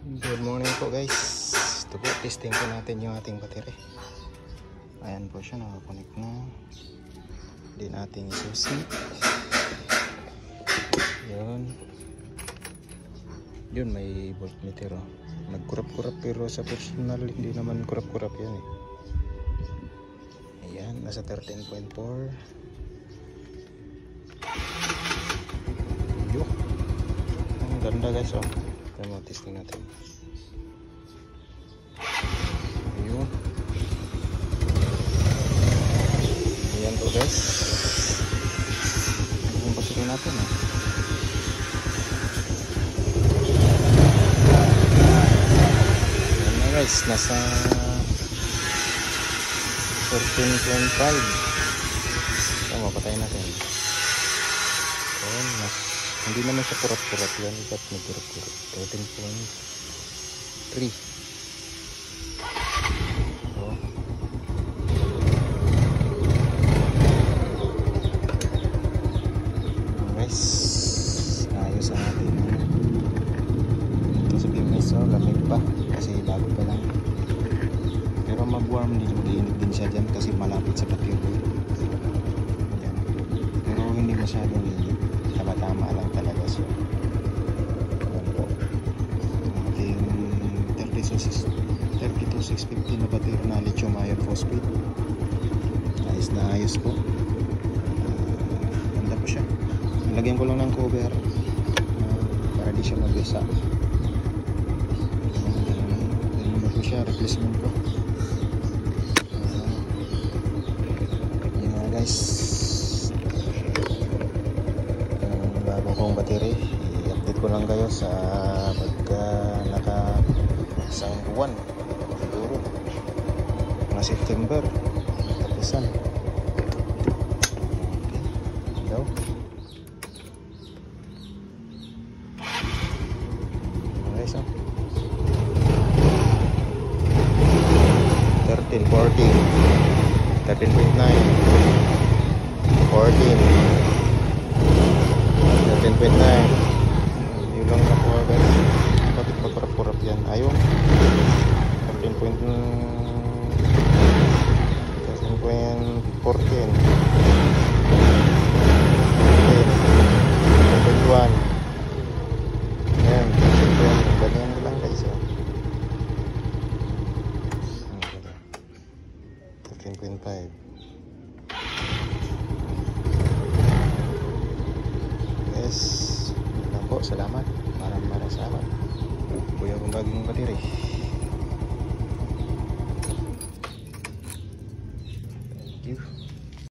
Good morning po guys. Ito po, testing po natin yung ating battery. Ayan po siya, nakakonect na. Hindi natin isusi. Yun may voltmeter oh. Nagkurap-kurap pero sa personal hindi naman kurap-kurap yan eh. Ayan, nasa 13.4. Yuk. Ang ganda guys oh. Kaya testing natin. Ayun. Ayan po guys. Ang pasukin natin oh. Ayan na guys, nasa 14.5. Tama, patayin natin. Ayan, hindi naman siya kurap-kurap yan. Ba't nagkurap-kurap? 13.3. So, guys, ayos ang ating ito sa BMS. So, lamig pa kasi bago pa lang. Pero mag-warm din, mag-iinit din siya dyan kasi malapit sa battery. Yan. Pero hindi masyadong init. Tama-tama lang talaga siya. Ayan po. Ating 32650 na battery na lithium iron phosphate. Ayos na ayos po. Ganda po siya. Lagyan ko lang ng cover para di siya mabisa. Ganda po siya. Replacement po. Yan na guys. Bago kong battery, i-update ko lang kayo sa pagka naka isang buwan siguro mga September tapisan. Okay daw. Okay, so 13, 14, 13.9, 14, 10.9. Yun lang na po guys. Bakit magkurap-kurap yan? Ayun 13.14. 13.1. Ayan, ganyan lang guys 13.5. Yes, lang po, salamat. Maraming salamat. Kuya kong bagong battery.